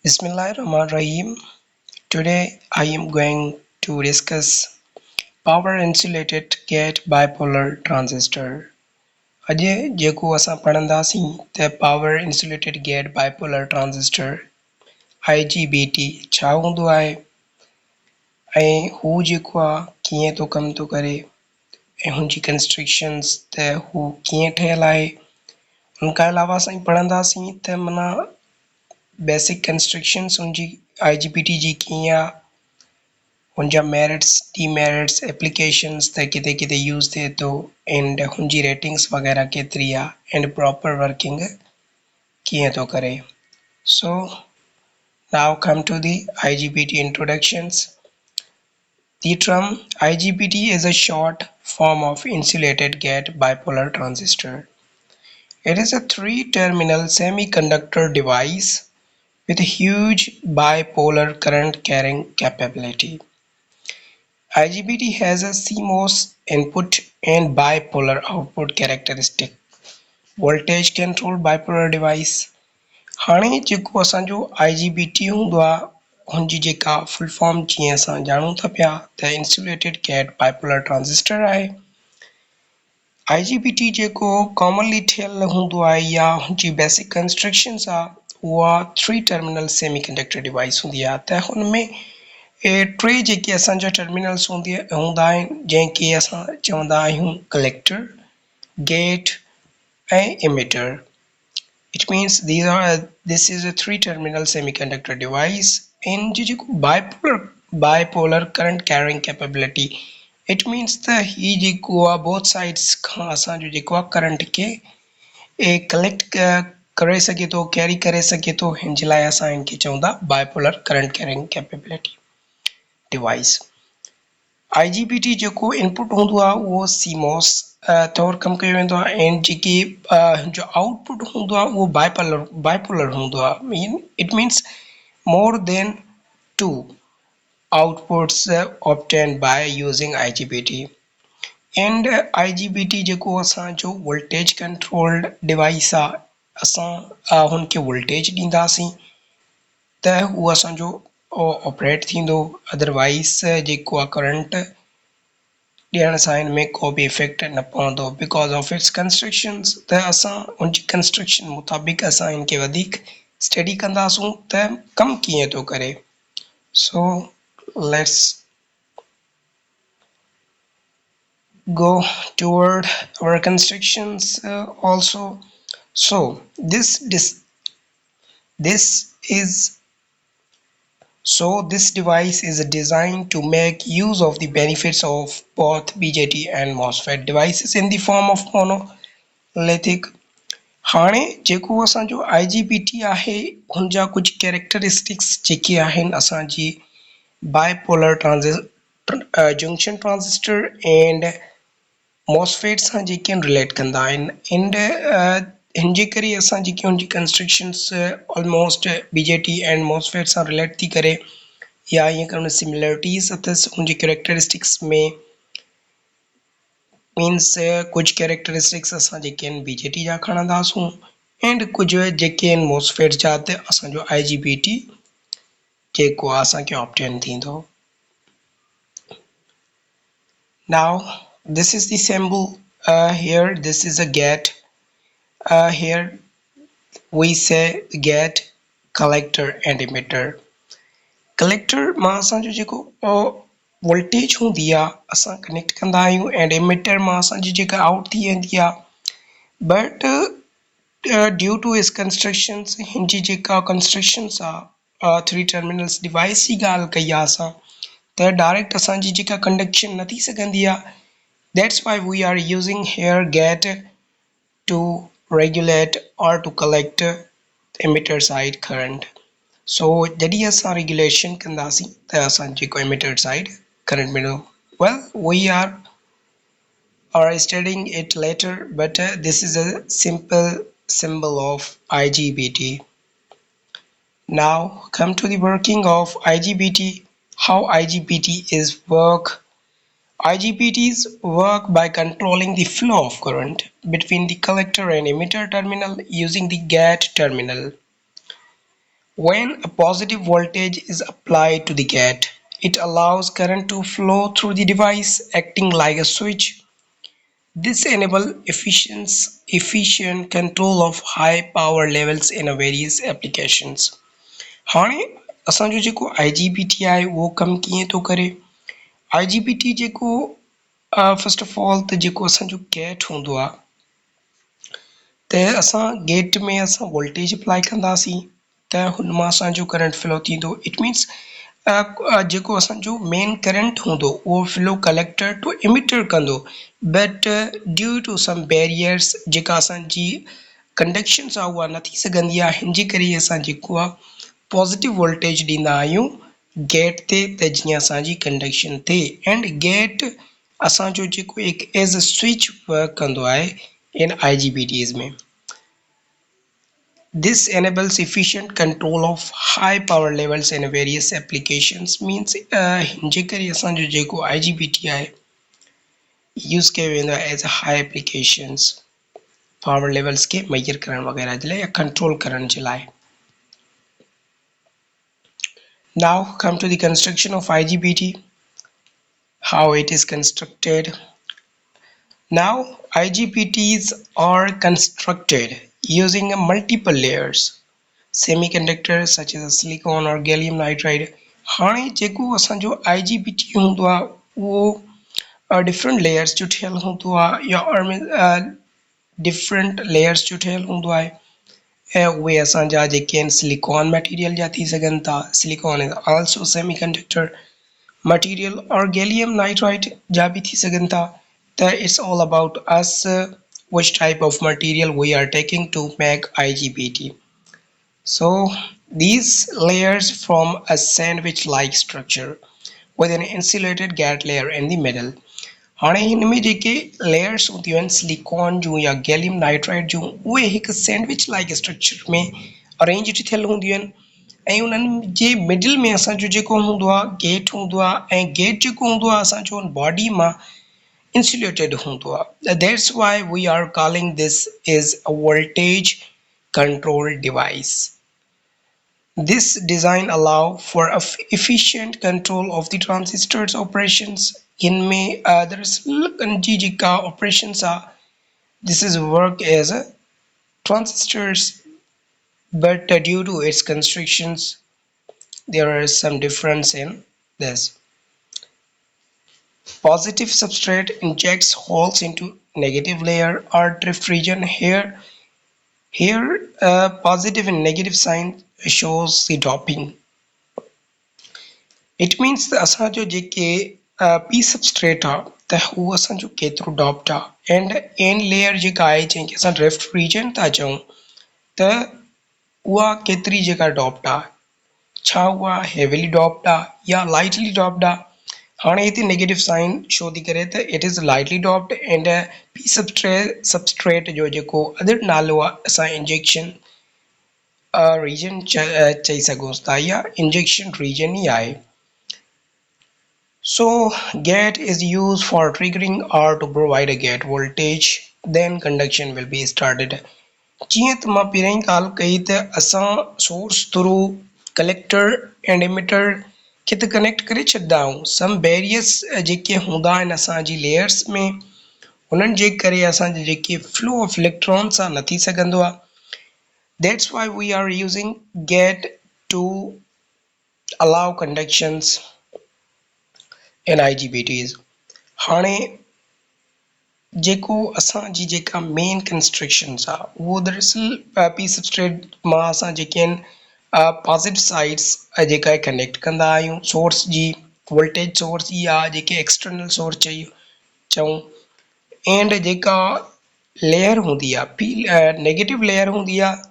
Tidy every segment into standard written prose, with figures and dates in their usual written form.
Bismillahirrahmanirrahim. Today I am going to discuss power insulated gate bipolar transistor. अॼु जेको असां पढ़ंदासीं त power insulated gate bipolar transistor IGBT छा हूंदो आहे ऐं हू जेको आहे कीअं थो कम थो करे ऐं हुनजी कंस्ट्रक्शंस त हू कीअं ठहियल आहे। हुन खां अलावा असां पढ़ंदासीं त माना बेसिक कंस्ट्रक्शंस हुनजी IGBT जी कीअं आहे, हुनजा मेरिट्स डीमेरिट्स एप्लीकेशंस त किथे किथे यूज़ थिए थो एंड हुनजी रेटिंग्स वग़ैरह केतिरी आहे एंड प्रॉपर वर्किंग कीअं थो करे। So now come to the IGBT introductions. The term IGBT is a short form of insulated gate bipolar transistor. It is a three-terminal semiconductor device with a huge bipolar current carrying capability. IGBT has a CMOS input and bipolar output characteristic. Voltage controlled bipolar device. हाणे जेको असांजो IGBT हूंदो आहे हुनजी जेका full form जीअं असां ॼाणूं था पिया त इंसुलेटेड गेट बाइपोलर ट्रांजिस्टर आहे। IGBT जेको कॉमनली ठहियल हूंदो आहे या हुनजी बेसिक कंस्ट्रक्शंस आहे उहा थ्री टर्मिनल सेमीकंडक्टर डिवाइस हूंदी आहे। त हुन में टे जेके असांजा टर्मिनल्स हूंदा आहिनि जंहिंखे असां चवंदा आहियूं कलेक्टर, गेट ऐं emitter. It means this is a three terminal semiconductor device and जी जेको bipolar current carrying capability, it means त ही जेको आहे both sides खां असांजो जेको आहे करंट खे कलेक्ट करे सघे थो, कैरी करे सघे थो। हिन जे लाइ असां हिनखे चवंदा bipolar current carrying capability device. IGBT जेको इनपुट हूंदो आहे उहो CMOS तौरु कमु कयो वेंदो आहे एंड जेकी जो आउटपुट हूंदो आहे उहो बाइपोलर हूंदो आहे। It means more than two outputs obtained by using IGBT. एंड IGBT जेको असांजो वोल्टेज कंट्रोल्ड डिवाइस आहे, असां हुनखे वोल्टेज ॾींदासीं त उहो असांजो ऑपरेट थींदो, अदरवाइज़ जेको आहे करंट ॾियण सां हिन में को बि इफेक्ट न पवंदो बिकॉज ऑफ इट्स कंस्ट्रक्शंस। त असां हुनजी कंस्ट्रक्शन मुताबिक़ असां हिनखे वधीक स्टडी कंदासूं त कमु कीअं थो करे। So let's go toward our constructions also. So this device is designed to make use of the benefits of both BJT and MOSFET devices in the form of monolithic. हाणे जेको असांजो IGBT आहे हुनजा कुझु कैरेक्टरिस्टिक्स जेके आहिनि असांजी bipolar junction transistor and MOSFET सां जेके relate कंदा आहिनि एंड हिन जे करे असां जेके हुनजी constructions almost BJT and MOSFET सां रिलेट थी करे या ईअं करण सिमिलरिटीज़ अथसि हुनजी कैरेक्टरिस्टिक्स में। मीन्स कुझु कैरेक्टरिस्टिक्स असां जेके आहिनि BJT जा खणंदासूं एंड कुझु जेके आहिनि MOSFET जा त असांजो IGBT जेको आहे असांखे ऑप्टेन थींदो। Now this is the symbol here. This is a gate. Here we say gate, collector and emitter. Collector मां असांजो जेको वोल्टेज हूंदी आहे असां कनेक्ट कंदा आहियूं एंड इमिटर मां असांजी जेका आउट थी वेंदी आहे। बट ड्यू टू इस कंस्ट्रक्शंस हिन जी जेका कंस्ट्रक्शंस आहे थ्री टर्मिनल्स डिवाइस जी ॻाल्हि कई आहे असां त डायरेक्ट असांजी जेका कंडक्शन न थी सघंदी आहे। That's why we are using here gate to regulate or to collect emitter side current. So जॾहिं असां रेगुलेशन कंदासीं त असां जेको emitter side current मिलंदो। Well, we are studying it later, but this is a simple symbol of IGBT. Now come to the working of IGBT. How IGBT is work. IGBTs work by controlling the flow of current between the collector and emitter terminal using the gate terminal. When a positive voltage is applied to the gate, it allows current to flow through the device, acting like a switch. This enables efficient control of high power levels in various applications. हाणे असांजो जेको IGBT आहे उहो कमु कीअं थो करे? IGBT जेको फर्स्ट ऑफ ऑल त जेको असांजो गेट हूंदो आहे त असां गेट में असां वोल्टेज अप्लाई कंदासीं त हुन मां असांजो करंट फ्लो थींदो. इट मीन्स जेको असांजो मेन करंट हूंदो उहो फ्लो कलेक्टर टू इमिटर कंदो, but due to some barriers जेका असांजी कंडक्शन्स आहे उहा न थी सघंदी आहे. हिन जे करे असां जेको आहे पॉज़िटिव वोल्टेज ॾींदा आहियूं गेट ते त जीअं असांजी कंडक्शन थिए. एंड गेट असांजो जेको हिकु एज़ अ स्विच वर्क कंदो आहे in IGBTs में. This enables efficient control of high power levels in various applications. Means हिनजे करे असांजो जेको IGBT आहे यूज़ कयो वेंदो आहे as high applications power levels खे मेजर करण वग़ैरह जे लाइ या कंट्रोल करण जे लाइ. Now come to the construction of IGBT, how it is constructed. Now IGBTs are constructed using multiple layers semiconductors such as silicon or gallium nitride. हाणे जेको असांजो IGBT हूंदो आहे उहो डिफरेंट लेयर्स जो ठहियलु हूंदो आहे या डिफरेंट लेयर्स जो ठहियलु हूंदो आहे ऐं उहे असांजा जेके आहिनि सिलिकॉन मटीरियल जा थी सघनि था. Silicon is also semiconductor material और गैलियम नाइट्राइड जा भी थी सघनि था. It's all about us which type of material we are taking to make IGBT. So these layers form a sandwich like structure with an insulated gate layer in the middle. हाणे हिन में जेके layers हूंदियूं आहिनि silicon जूं या gallium nitride जूं उहे हिकु सैंडविच लाइक स्ट्रक्चर में अरेंज थियल हूंदियूं आहिनि ऐं उन्हनि जे मिडिल में असांजो जेको हूंदो आहे गेट हूंदो आहे ऐं गेट जेको हूंदो आहे असांजो बॉडी मां insulated होंदो आहे. That's why we are calling this is a voltage control device. This design allow for efficient control of the transistors operations. इनमें दरअसल जी जेका operations are, this is work as a transistors, but due to its constrictions there is some difference in this. Positive substrate injects holes into negative layer or drift region. Here positive and negative sign shows the doping. It means the असांजो जेके p substrate आहे त हू असांजो केतिरो doped आहे and n layer जेका आहे जंहिंखे असां ड्रिफ्ट रीजन था चऊं त उहा केतिरी जेका डॉप्ड आहे, छा उहा हेविली डॉप्ड आहे या लाइटली डॉप्ड आहे. हाणे हिते नेगेटिव साइन शो थी करे त it is lightly doped and P substrate जो जेको अदर नालो आहे असां इंजेक्शन रीजन चई सघूं था या इंजेक्शन रीजन ई आहे. So gate is used for triggering or to provide a gate voltage, then conduction will be started. जीअं त मां पहिरियों ई ॻाल्हि कई त असां source through collector and emitter खे त कनेक्ट करे छॾंदा आहियूं. सम बैरियर्स जेके हूंदा आहिनि असांजी लेयर्स में उन्हनि जे करे असांजे जेके फ्लो ऑफ इलेक्ट्रॉन्स आहे न थी सघंदो आहे. That's why we are using gate to allow conductions in IGBTs. हाणे जेको असांजी जेका मेन कंस्ट्रक्शन्स आहे उहो दरअसल पी सबस्ट्रेट मां असां जेके आहिनि पॉज़िटिव साइड्स जेका कनेक्ट कंदा आहियूं सोर्स जी वोल्टेज सोर्स ई आहे जेके एक्सटर्नल सोर्स चऊं एंड जेका लेयर हूंदी आहे पी नेगेटिव लेयर हूंदी आहे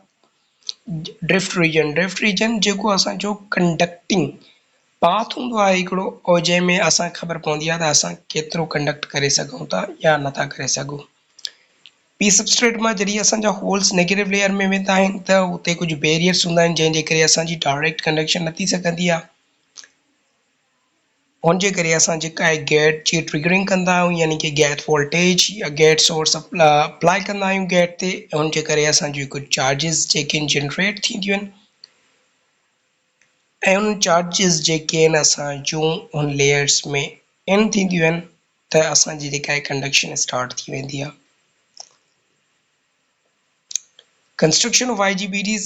ड्रिफ्ट रीजन जेको असांजो कंडक्टिंग पाथ हूंदो आहे हिकिड़ो और जंहिंमें असां ख़बर पवंदी आहे त असां केतिरो कंडक्ट करे सघूं था या नथा करे सघूं. पी सबस्ट्रेट मां जॾहिं असांजा होल्स नेगेटिव लेयर में वेंदा आहिनि त उते कुझु बैरियर्स हूंदा आहिनि जंहिंजे करे असांजी डायरेक्ट कंडक्शन न थी सघंदी आहे. उनजे करे असां जेका आहे गेट जी ट्रिगरिंग कंदा आहियूं यानी कि गेट वोल्टेज या गेट सोर्स अप्लाई कंदा आहियूं गेट ते. उनजे करे असांजी कुझु चार्जिस जेके जनरेट थींदियूं आहिनि ion charges जेके आहिनि असां जूं उन लेयर्स में इन थींदियूं आहिनि त असांजी जेका आहे कंडक्शन स्टार्ट थी वेंदी आहे. कंस्ट्रक्शन ऑफ IGBTs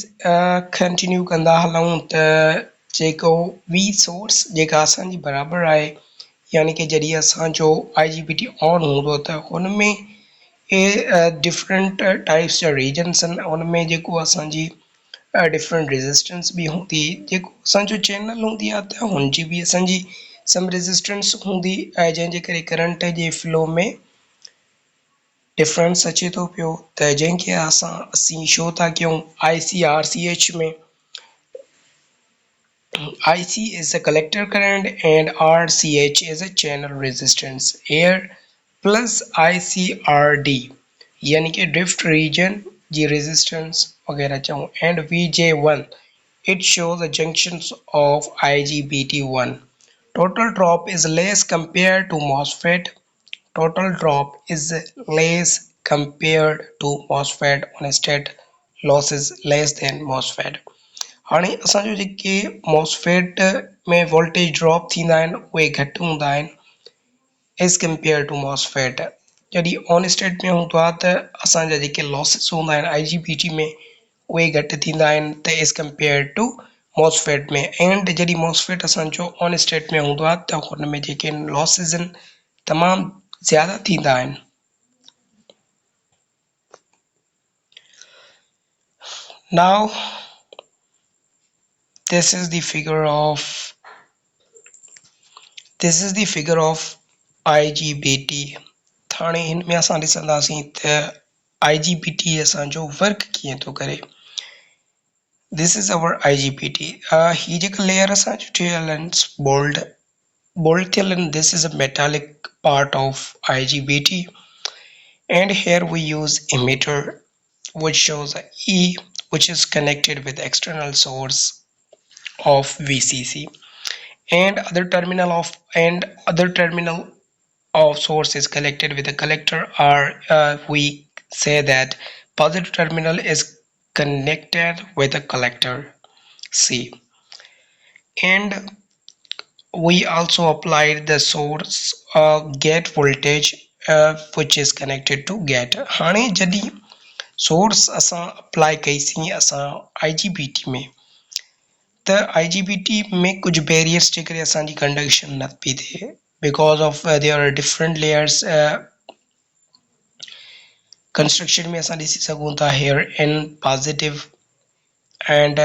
कंटिन्यू कंदा हलूं त जेको वी सोर्स जेका असांजी बराबरि आहे यानी कि जॾहिं असांजो IGBT ऑन हूंदो त हुन में डिफरेंट टाइप्स जा रीजन्स आहिनि उन में जेको असांजी डिफरेंट रेजिस्टेंस भी हूंदी जेको असांजो चैनल हूंदी आहे त हुनजी बि असांजी सम रेजिस्टेंस हूंदी ऐं जंहिंजे करे करंट जे फ्लो में डिफरेंस अचे थो पियो त जंहिंखे असीं शो था कयूं IC/RCH में. IC is a collector current and RCH is a channel resistance. Air plus ICRD यानी कि drift region जी resistance वगैरह चाहूँ and VJ1 it shows the junctions of IGBT1. Total drop is less compared to MOSFET. Total drop is less compared to MOSFET on state losses less than MOSFET. हाणे असांजो जेके MOSFET में voltage drop थींदा आहिनि उहे घटि हूंदा आहिनि as compare to MOSFET. जॾहिं ऑन स्टेट में हूंदो आहे त असांजा जेके लॉसिस हूंदा आहिनि IGBT में उहे घटि थींदा आहिनि त एज़ कंपेयर टू MOSFET में. एंड जॾहिं MOSFET असांजो ऑन स्टेट में हूंदो आहे त हुन में जेके लॉसिस आहिनि तमामु ज़्यादा थींदा आहिनि. Now this is the figure of IGBT. हाणे हिन में असां ॾिसंदासीं त IGBT असांजो वर्क कीअं थो करे. This is our IGBT. ही जेका लेयर असांजो ठहियल आहिनि bold थियल आहिनि. This is a metallic part of IGBT and here we use emitter which shows E which is connected with external source of VCC and other terminal of source is connected with a collector, or we say that positive terminal is connected with a collector C, and we also applied the source gate voltage which is connected to gate. हाणे जॾहिं source असां apply कईसीं असां IGBT में त IGBT में कुछ barriers जे करे असांजी कंडक्शन न पई थिए because of there are different layers. Construction में असां ॾिसी सघूं था here N positive and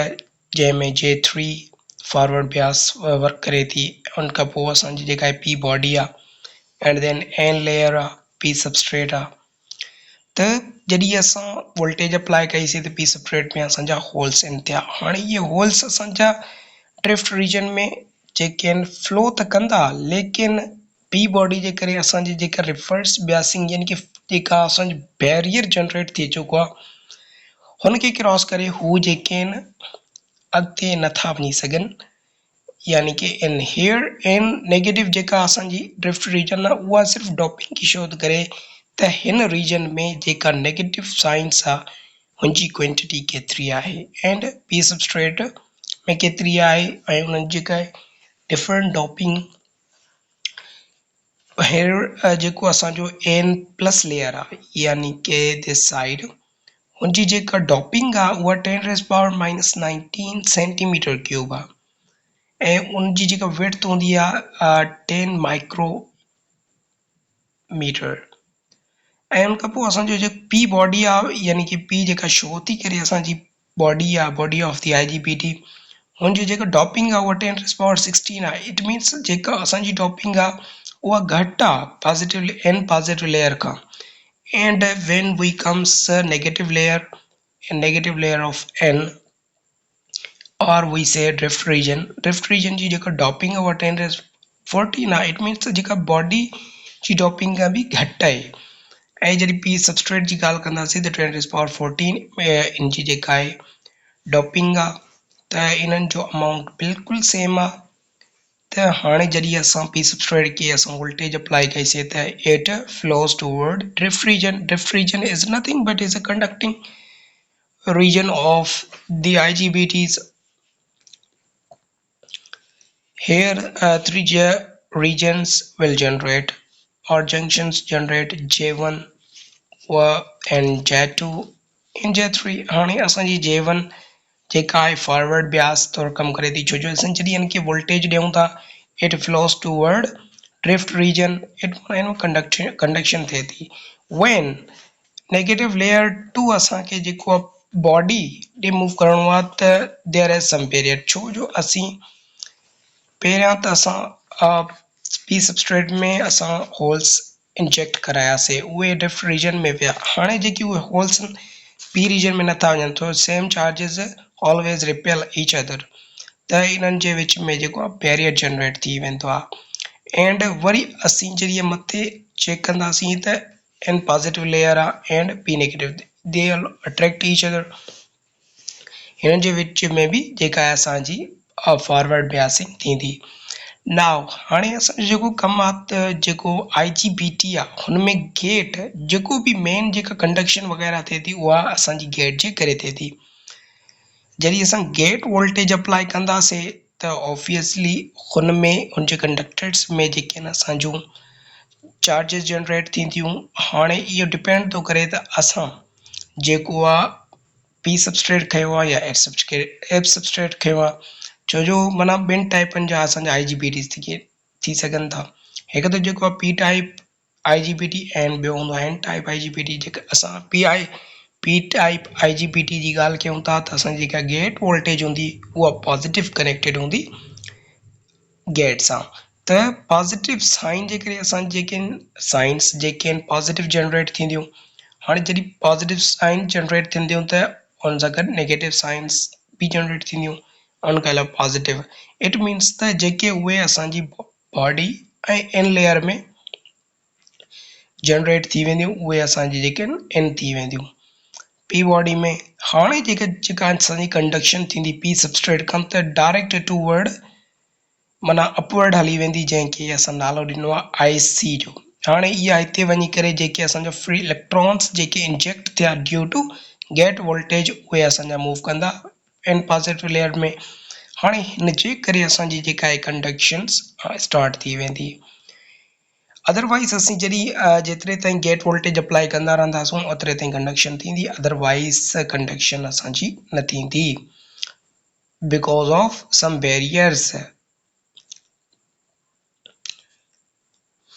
जंहिंमें J3 फॉरवर्ड बियास वर्क करे थी. उन खां पोइ असांजी जेका आहे P बॉडी आहे एंड देन N लेयर आहे P सबस्ट्रेट आहे. त जॾहिं असां वोल्टेज अप्लाई कईसीं त P सबस्ट्रेट में असांजा होल्स आहिनि थिया. हाणे इहे होल्स असांजा ड्रिफ्ट रीजन में जेके आहिनि फ्लो त कंदा लेकिन P बॉडी जे करे असांजी जेका रिवर्स बियासिंग यानी कि जेका असांजो बैरियर जनरेट थी चुको आहे हुनखे क्रॉस करे हू जेके आहिनि अॻिते नथा वञी सघनि. यानी कि इन हेयर इन नेगेटिव जेका असांजी ड्रिफ्ट रीजन आहे उहा सिर्फ़ु डॉपिंग की शो थो करे त हिन रीजन में जेका नेगेटिव साइंस आहे हुनजी क्वांटिटी केतिरी आहे एंड P सबस्ट्रेट में केतिरी आहे ऐं उन्हनि जेका डिफरेंट डॉपिंग हेयर जेको असांजो N प्लस लेयर आहे यानी कि दिस साइड हुनजी जेका डॉपिंग आहे उहा 10⁻⁻19 सेंटीमीटर क्यूब आहे ऐं उनजी जेका विड्थ हूंदी आहे 10 माइक्रोमीटर. ऐं उन खां पोइ असांजो जेको P बॉडी आहे यानी कि P जेका शो थी करे असांजी बॉडी आहे बॉडी ऑफ द IGBT हुनजी जेका डॉपिंग आहे उहा 10⁻16 आहे. इट मीन्स जेका असांजी डॉपिंग आहे उहा घटि आहे positive N positive layer Khan. And when we comes negative layer of N or we say drift region जी जेका डॉपिंग आहे उहा 10⁻14 आहे. इट मीन्स जेका बॉडी जी डॉपिंग आहे बि घटि आहे. ऐं जॾहिं P सबस्ट्रेट जी ॻाल्हि कंदासीं त 10⁻14 इन जी जेका आहे डॉपिंग आहे त इन्हनि जो अमाउंट बिल्कुलु सेम आहे. त हाणे जॾहिं असां P सबस्ट्रेट खे असां वोल्टेज अप्लाई कईसीं त it flows toward drift region. Drift region is nothing but is a conducting region of the IGBTs. Here, three regions will generate or junctions generate J1 and J2 and J3. हाणे असांजी J1 जेका आहे forward Beas तौर कम करे थी, छो जो essentially इनके वोल्टेज ॾियूं था, it flows toward drift region, it conduction थिए थी। व्हेन नेगेटिव लेयर टू असांखे जेको बॉडी ॾे मूव करिणो आहे त देयर इज़ सम पीरियड, छो जो असीं पहिरियां त असां पी सबस्ट्रेट में असां होल्स इंजेक्ट करायासीं, उहे ड्रिफ्ट रीजन में विया। हाणे जेकी उहे होल्स पी रीजन में नथा वञनि, तो same charges always repel each other, त इन्हनि जे विच में जेको आहे बैरियर जनरेट थी वेंदो आहे। एंड वरी असीं जॾहिं मथे चेक कंदासीं त एन पॉजिटिव लेयर आहे and P negative, they attract each other, हिननि जे विच में बि जेका आहे असांजी फॉरवर्ड बियासिंग थींदी। नाउ हाणे असांजो जेको कमु आहे त जेको IGBT आहे हुन में गेट जेको बि मेन जेका कंडक्शन वग़ैरह थिए थी उहा असांजी गेट जे करे थिए थी। जॾहिं असां गेट वोल्टेज अप्लाई कंदासीं त ऑब्वियसली हुन में हुनजे कंडक्टर्स में जेके आहिनि असांजूं चार्जिस जनरेट थींदियूं। हाणे इहो डिपेंड थो करे त असां जेको आहे पी सबस्ट्रेट खयो आहे या एफ सबस्ट्रेट खयो आहे, छो जो माना ॿिनि टाइपनि जा असांजा IGBTs थी सघनि था। हिकु त जेको आहे पी टाइप IGBT ऐं ॿियो हूंदो आहे एन टाइप IGBT। जेका असां पी टाइप IGBT जी ॻाल्हि कयूं था त असांजी जेका गेट वोल्टेज हूंदी उहा पॉज़िटिव कनेक्टेड हूंदी गेट सां, त पॉज़िटिव साइन जे करे असां जेके साइंस जेके आहिनि पॉज़िटिव जनरेट थींदियूं। हाणे जॾहिं पॉज़िटिव साइन जनरेट थींदियूं त उन सां गॾु नेगेटिव साइंस बि जनरेट थींदियूं on kind of positive. It means त जेके उहे असांजी बॉडी ऐं इन लेयर में जनरेट थी वेंदियूं उहे असांजी जेके आहिनि इन थी वेंदियूं पी बॉडी में। हाणे जेका असांजी कंडक्शन थींदी पी सबस्ट्रेट खां त डायरेक्ट टूवर्ड माना अपवर्ड हली वेंदी, जंहिंखे असां नालो ॾिनो आहे IC जो। हाणे इहा हिते वञी करे जेके असांजा फ्री इलेक्ट्रॉन्स जेके इंजेक्ट थिया ड्यू टू गेट वोल्टेज उहे असांजा मूव कंदा इन पॉज़िटिव लेयर में। हाणे हिन जे करे असांजी जेका आहे कंडक्शन्स स्टार्ट थी वेंदी। अदरवाइज़ असीं जॾहिं जेतिरे ताईं गेट वोल्टेज अप्लाई कंदा रहंदासूं ओतिरे ताईं कंडक्शन थींदी, अदरवाइज़ कंडक्शन असांजी न थींदी because of some barriers.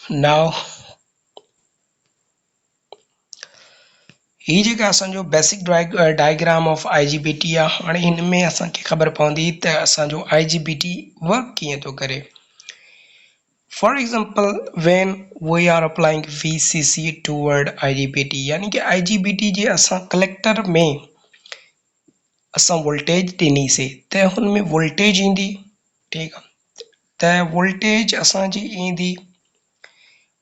Now ही जेका असांजो बेसिक डायग्राम ऑफ IGBT आहे, हाणे हिन में असांखे ख़बर पवंदी त असांजो IGBT वर्क कीअं थो करे। For example when we are applying VCC toward IGBT, यानी कि IGBT जे असां कलेक्टर में असां वोल्टेज ॾिनीसीं त हुन में वोल्टेज ईंदी, ठीकु आहे, त वोल्टेज असांजी ईंदी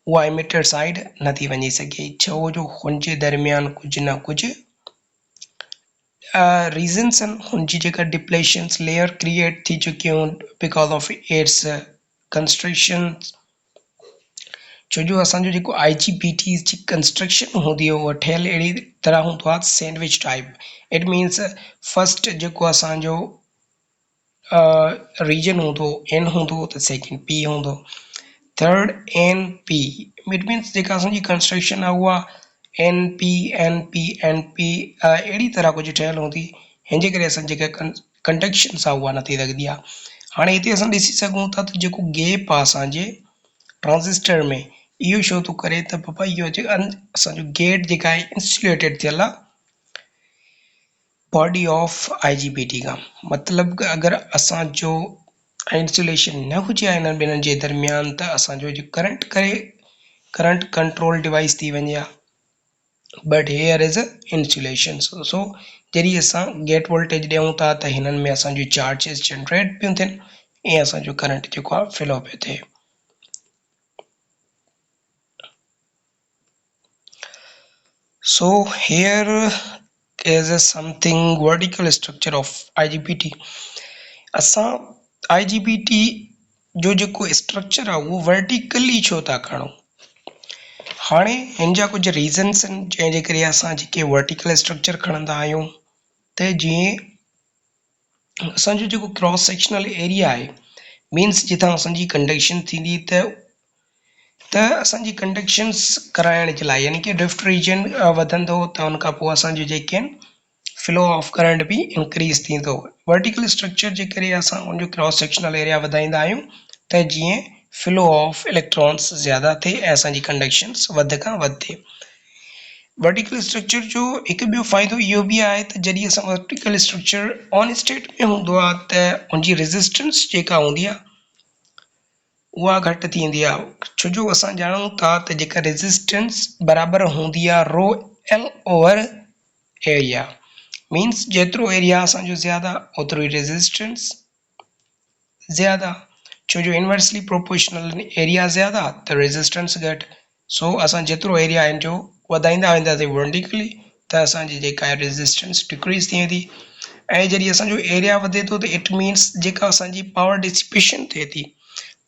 उहा एमिटर साइड नथी वञी सघे, छो जो हुनजे दरमियान कुझु न कुझु रीज़न्स आहिनि। हुनजी जेका डिप्लेशंस लेयर क्रिएट थी चुकियूं बिकॉज ऑफ इट्स कंस्ट्रक्शन, छो जो असांजो जेको IGBT जी कंस्ट्रक्शन हूंदी आहे उहा ठहियल अहिड़ी तरह हूंदो आहे sandwich type. It means first जेको असांजो रीजन हूंदो N हूंदो त सेकेंड P हूंदो, थर्ड NP। इट मीन्स जेका असांजी कंस्ट्रक्शन आहे उहा NP NP NP अहिड़ी तरह कुझु ठहियल हूंदी, हिन जे करे असां जेका कंडक्शन्स आहे उहा नथी लॻंदी आहे। हाणे हिते असां ॾिसी सघूं था त जेको गैप आहे असांजे ट्रांजिस्टर में इहो शो थो करे त बाबा इहो जेका असांजो गेट जेका आहे इंसुलेटेड थियल आहे बॉडी ऑफ IGBT खां। मतिलबु अगरि असांजो इंसुलेशन न हुजे हा हिननि ॿिन्हिनि जे दरमियान त असांजो करंट कंट्रोल डिवाइस थी वञे हा, बट हेयर इज़ इंसुलेशन। सो जॾहिं असां गेट वोल्टेज ॾियूं था त हिननि में असांजो चार्जिस जनरेट पियूं थियनि ऐं असांजो करंट जेको आहे फ्लो पियो थिए। So here is something vertical structure of IGBT। असां IGBT जो जेको स्ट्रक्चर आहे उहो वर्टिकली छो था खणूं। हाणे हिन जा कुझु रीज़न्स आहिनि जंहिंजे करे असां जेके वर्टिकल स्ट्रक्चर खणंदा आहियूं त जीअं असांजो जेको क्रॉस सेक्शनल एरिया आहे मीन्स जिथां असांजी कंडक्शन थींदी त असांजी कंडक्शंस कराइण जे लाइ यानी कि ड्रिफ्ट रीजन वधंदो त उन खां पोइ असांजो जेके आहिनि flow of current be increase थींदो। वर्टिकल स्ट्रक्चर जे करे असां उनजो क्रॉस सेक्शनल एरिया वधाईंदा आहियूं त जीअं फ्लो ऑफ इलेक्ट्रॉन्स ज़्यादा थिए ऐं असांजी कंडक्शंस वध खां वधि थिए। वर्टिकल स्ट्रक्चर जो हिकु ॿियो फ़ाइदो इहो बि आहे त जॾहिं असां वर्टिकल स्ट्रक्चर ऑन स्टेट में हूंदो आहे त उनजी रेज़िस्टेंस जेका हूंदी आहे उहा घटि थींदी आहे, छो जो असां ॼाणूं था त जेका रेज़िस्टेंस बराबरि हूंदी आहे rho L over area. Means जेतिरो एरिया असांजो ज़्यादा ओतिरो ई रेज़िस्टेंस ज़्यादा, छो जो इनवर्सली प्रोपोर्शनल एरिया ज़्यादा त रेज़िस्टेंस घटि। सो असां जेतिरो एरिया हिन जो वधाईंदा वेंदासीं वर्टिकली त असांजी जेका आहे रेज़िस्टेंस डिक्रीज़ थी वेंदी ऐं जॾहिं असांजो एरिया वधे थो त इट मीन्स जेका असांजी पावर डिसिपेशन थिए थी,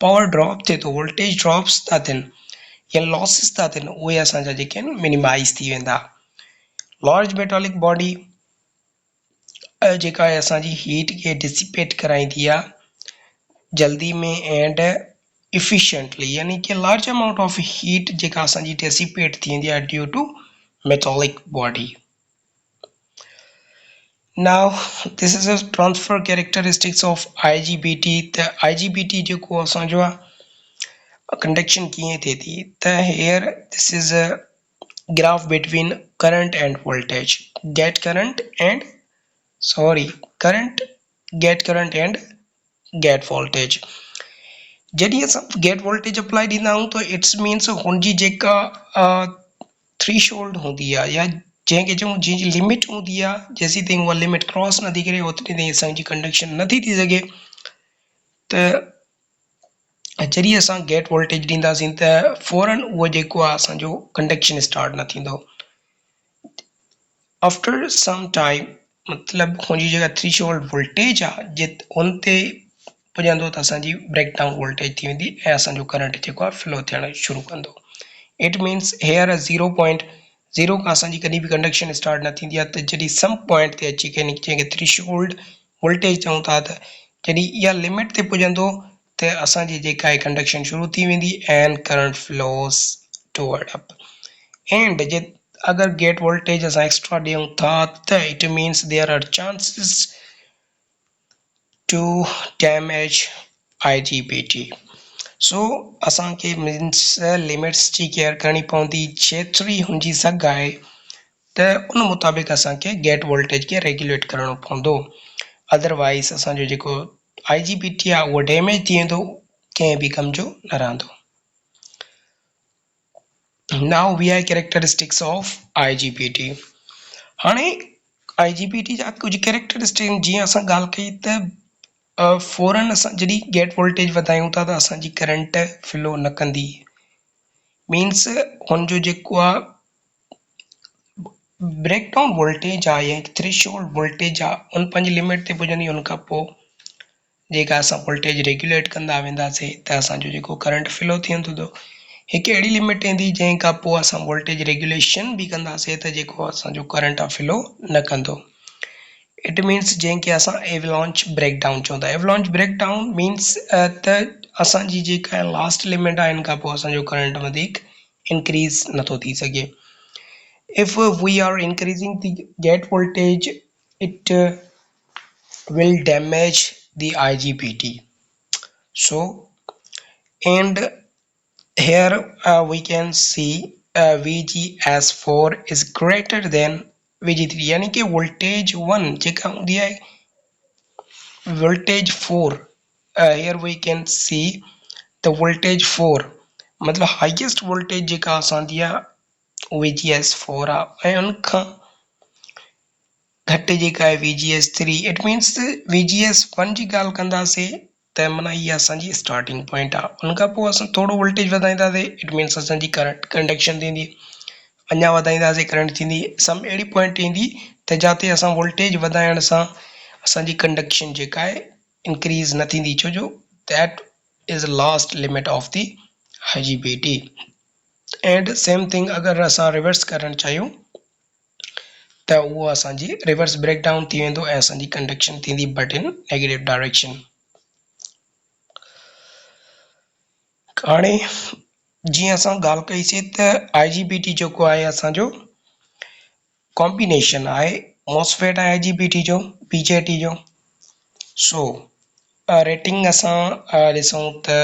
पावर ड्रॉप थिए थो, वोल्टेज ड्रॉप्स था थियनि या लॉसिस था थियनि, उहे असांजा जेके आहिनि मिनिमाइज़ थी वेंदा। लार्ज मेटालिक बॉडी जेका आहे असांजी हीट खे डिसिपेट कराईंदी आहे जल्दी में एंड इफिशिएंटली, यानी कि लार्ज अमाउंट ऑफ हीट जेका असांजी डिसिपेट थींदी आहे due to metallic body. Now this is a transfer characteristics of IGBT। त IGBT जेको असांजो आहे कंडक्शन कीअं थिए थी त here this is a graph between current and voltage, get current and get current and get voltage। जॾहिं असां गेट वोल्टेज अप्लाई ॾींदा आहियूं त इट्स मीन्स हुनजी जेका थ्रेशोल्ड हूंदी आहे या जंहिंखे चऊं जंहिंजी लिमिट हूंदी आहे, जेसीं ताईं उहा लिमिट क्रॉस नथी करे ओतिरी ताईं असांजी कंडक्शन नथी थी सघे। त जॾहिं असां गेट वोल्टेज ॾींदासीं त फौरन उहो जेको आहे असांजो कंडक्शन स्टार्ट न थींदो। आफ्टर सम टाइम मतिलबु हुनजी जेका थ्रेशोल्ड वोल्टेज आहे हुन ते पुॼंदो त असांजी ब्रेकडाउन वोल्टेज थी वेंदी ऐं असांजो करंट जेको आहे फ्लो थियणु शुरू कंदो। इट मीन्स हेयर 0.0 खां असांजी कॾहिं बि कंडक्शन स्टार्ट न थींदी आहे त जॾहिं सम पॉइंट ते अची करे जंहिंखे थ्रेशोल्ड वोल्टेज चऊं था त जॾहिं इहा लिमिट ते पुॼंदो त असांजी जेका आहे कंडक्शन शुरू थी वेंदी and current flows toward up. And जे अगर गेट वोल्टेज असां एक्स्ट्रा ॾियूं था त it means there are chances to damage IGBT। So असांखे मीन्स लिमिट्स जी केयर करणी पवंदी, जेतिरी हुनजी सघ आहे त उन मुताबिक़ असांखे गेट वोल्टेज खे रेगुलेट करणो पवंदो, अदरवाइज़ असांजो जेको IGBT आहे उहो डैमेज थी वेंदो, कंहिं बि कम जो न रहंदो। Now we are characteristics of IGBT। हाणे IGBT जा कुछ कैरेक्टरिस्टिक जीअं असां ॻाल्हि कई त फौरन असां जॾहिं गेट वोल्टेज वधायूं था त असांजी करंट फ्लो न कंदी। मीन्स हुनजो जेको आहे ब्रेकडाउन वोल्टेज आहे या थ्रेशोल्ड वोल्टेज आहे उन पंहिंजी लिमिट ते पुॼंदी, उन खां पोइ जेका असां वोल्टेज रेगुलेट कंदा वेंदासीं त असांजो जेको करंट फ्लो थियंदो थो, हिकु अहिड़ी लिमिट ईंदी जंहिं खां पोइ असां वोल्टेज रेगुलेशन बि कंदासीं त जेको असांजो करंट आहे फ्लो न कंदो। इट मीन्स जंहिंखे असां एवलॉन्च ब्रेकडाउन चवंदा। एवलॉन्च ब्रेकडाउन मीन्स त असांजी जेका लास्ट लिमिट आहे हिन खां पोइ असांजो करंट वधीक इंक्रीज़ नथो थी सघे। If we are increasing the gate voltage it will damage the IGBT। So and here we can see VGS4 is greater than VG3, यानी कि वोल्टेज 1 जेका हूंदी आहे voltage 4, here we can see the voltage 4 मतलब highest voltage जेका असांजी आहे VGS4 आहे ऐं उन खां घटि जेका आहे VGS3। इट मीन्स VGS1 जी ॻाल्हि कंदासीं त माना इहा असांजी स्टार्टिंग पॉइंट आहे, उन खां पोइ असां थोरो वोल्टेज वधाईंदासीं इट मीन्स असांजी करंट कंडक्शन थींदी, अञा वधाईंदासीं करंट थींदी, सम अहिड़ी पॉइंट ईंदी त जिते असां वोल्टेज वधाइण सां असांजी कंडक्शन जेका आहे इंक्रीज़ न थींदी, छो जो that is last limit of the IGBT। And same thing अगरि असां रिवर्स करणु चाहियूं त उहो असांजी रिवर्स ब्रेकडाउन थी वेंदो ऐं असांजी कंडक्शन थींदी बट इन नेगेटिव डायरेक्शन। हाणे जीअं असां ॻाल्हि कईसीं त IGBT जेको आहे असांजो कॉम्बिनेशन आहे MOSFET आहे IGBT जो BJT जो। सो रेटिंग असां ॾिसूं त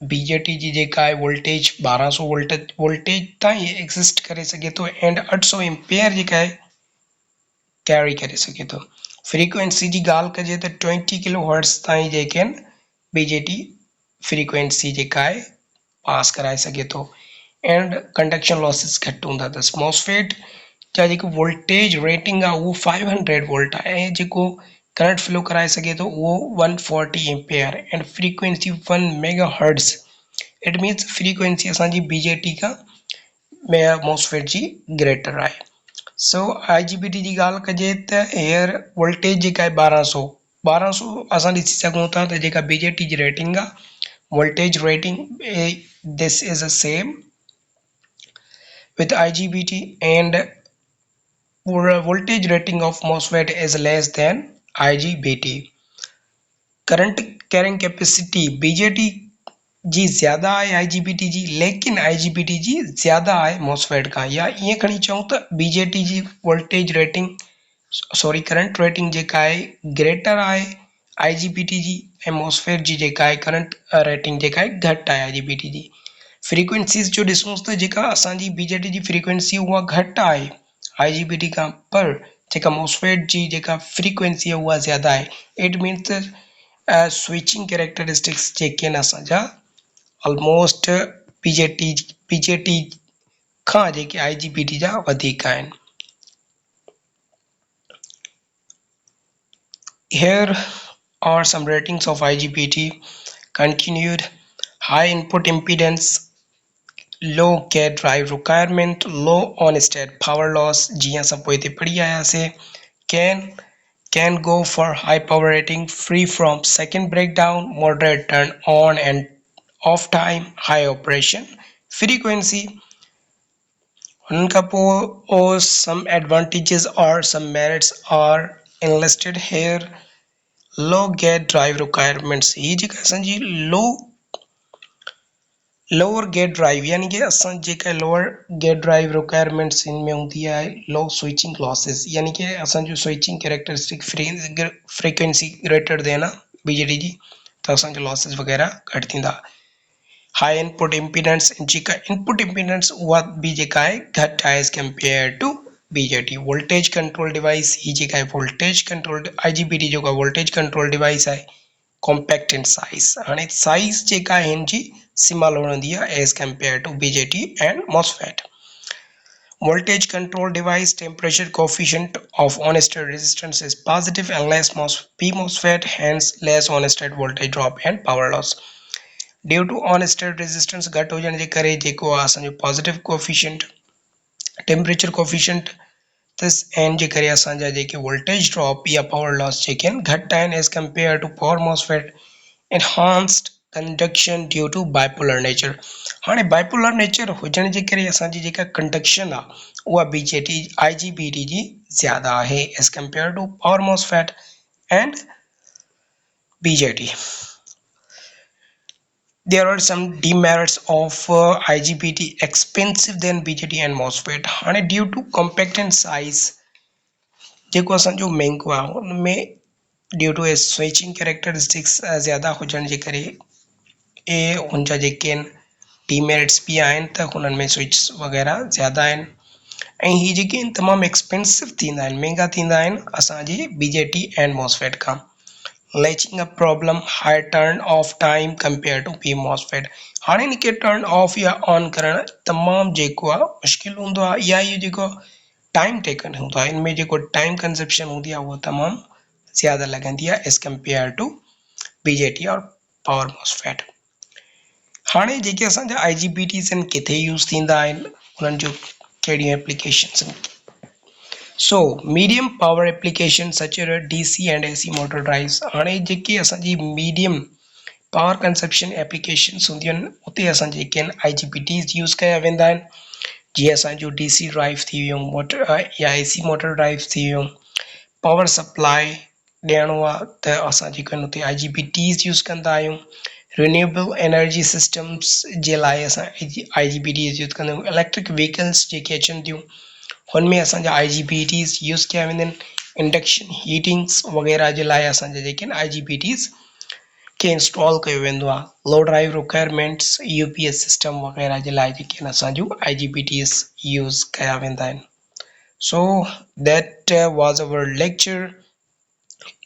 BJT जी जेका आहे वोल्टेज 1200 वोल्टेज ताईं एक्ज़िस्ट करे सघे थो एंड 800 एम्पेयर जेका आहे कैरी करे सघे थो। फ्रीक्वेंसी जी ॻाल्हि कजे त 20 किलो हर्ट्ज़ ताईं जेके आहिनि BJT फ्रीक्वेंसी जेका आहे पास कराए सघे थो एंड कंडक्शन लॉसिस घटि हूंदा अथसि। MOSFET जा जेको वोल्टेज रेटिंग आहे उहो 500 वोल्ट आहे ऐं जेको करंट फ्लो कराए सघे थो उहो 140 ampere and frequency 1 mega hertz. It means frequency असांजी BJT खां MOSFET जी ग्रेटर आहे। सो IGBT जी ॻाल्हि कजे त हेयर वोल्टेज जेका आहे 1200 असां ॾिसी सघूं था त जेका BJT जी रेटिंग आहे voltage rating this is a same with IGBT and voltage rating of MOSFET is less than IGBT। Current carrying capacity BJT जी ज़्यादा आहे IGBT जी लेकिन IGBT जी ज़्यादा आहे MOSFET खां, या ईअं खणी चऊं त BJT जी voltage rating sorry current rating जेका आहे ग्रेटर आहे IGBT जी ऐं MOSFET जी जेका आहे करंट रेटिंग जेका आहे घटि आहे IGBT जी। फ्रीक्वेंसीज़ जो ॾिसूं त जेका असांजी BJT जी फ्रीक्वेंसी उहा घटि आहे IGBT खां, पर जेका MOSFET जी जेका फ्रीक्वेंसी आहे उहा ज़्यादा आहे। इट मीन्स स्विचिंग कैरेक्टरिस्टिक्स जेके आहिनि असांजा ऑलमोस्ट BJT खां जेके IGBT जा वधीक आहिनि। Here are some ratings of IGBT: continued high input impedance, low gate drive requirement, low on-state power loss जीअं असां पोइ ते पढ़ी आयासीं। can go for high power rating, free from second breakdown, moderate turn on and off time, high operation frequency। उनखां पोइ some advantages or some merits are enlisted here। low gate drive requirements ही जेका असांजी lower gate drive यानी कि असां जेका lower gate drive requirements इन में हूंदी आहे लो स्विचिंग लॉसिस यानी कि असांजो switching characteristic frequency greater than आहे BJT जी त असांजो लॉसिस वग़ैरह घटि थींदा। हाई इनपुट इम्पीडेंस जेका इनपुट इम्पीडेंस उहा बि जेका आहे घटि आहे as compare to BJT। Voltage control device ही जेका आहे वोल्टेज कंट्रोल IGBT जेको आहे वोल्टेज कंट्रोल डिवाइस आहे कॉम्पैक्ट इन साइज़। हाणे साइज़ जेका आहे हिन जी स्मॉल हूंदी आहे as compare to BJT and MOSFET। voltage control device temperature coefficient of on-state resistance is positive and less PMOSFET, hence less on-state voltage drop and power loss। Due to on-state resistance घटि हुजण जे करे जेको आहे असांजो positive coefficient temperature coefficient this एन जे करे असांजा जेके वोल्टेज ड्रॉप या पावर लॉस जेके आहिनि घटि आहिनि as compare to power MOSFET। enhanced conduction due to bipolar nature। हाणे बाइपोलर नेचर हुजण जे करे असांजी जेका कंडक्शन आहे उहा BJT IGBT जी ज़्यादा आहे as compare to power MOSFET and BJT। There are some demerits of IGBT expensive than BJT and MOSFET। हाणे due to compact in size जेको असांजो महांगो आहे उनमें ड्यू टू स्विचिंग कैरेक्टरिस्टिक्स ज़्यादा हुजण जे करे उनजा जेके आहिनि डीमेरिट्स बि आहिनि त हुननि में स्विच वग़ैरह ज़्यादा आहिनि ऐं ही जेके आहिनि तमामु एक्सपेंसिव थींदा आहिनि महांगा थींदा आहिनि असांजी BJT एंड MOSFET खां। Latching a problem high turn off time compare to PMOSFET। हाणे हिनखे टर्न ऑफ या ऑन करणु तमामु जेको आहे मुश्किल हूंदो आहे या इहो जेको टाइम टेकन हूंदो आहे इनमें जेको टाइम कंजप्शन हूंदी आहे उहा तमामु ज़्यादा लॻंदी आहे एज़ कंपेयर टू BJT और पावर MOSFET। हाणे जेके असांजा IGBTs आहिनि किथे यूज़ थींदा आहिनि उन्हनि जो कहिड़ियूं एप्लीकेशन्स आहिनि। So medium power application such DC and AC motor drives. हाणे जेके असांजी मीडियम पावर कंजप्शन एप्लीकेशन्स हूंदियूं आहिनि उते असां जेके आहिनि IGBTs यूज़ कया वेंदा आहिनि जीअं असांजो DC ड्राइव थी वियूं मोटर या AC मोटर ड्राइव थी वियूं। पावर सप्लाई ॾियणो आहे त असां जेके आहिनि उते IGBTs यूज़ कंदा आहियूं। renewable energy systems जे लाइ असां IGBTs यूज़ कंदा आहियूं इलेक्ट्रिक व्हीकल्स जेके अचनि थियूं हुन में असांजा IGBTs यूज़ कया वेंदा आहिनि इंडक्शन हीटिंग्स वग़ैरह जे लाइ असांजा जेके आहिनि IGBTs खे इंस्टॉल कयो वेंदो आहे लो ड्राइव रिक्वायरमेंट्स UPS सिस्टम वग़ैरह जे लाइ जेके आहिनि असांजूं IGBTs यूज़ कया वेंदा आहिनि so that was our lecture.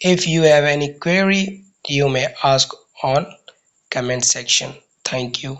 If you have any query, you may ask on comment section. Thank you.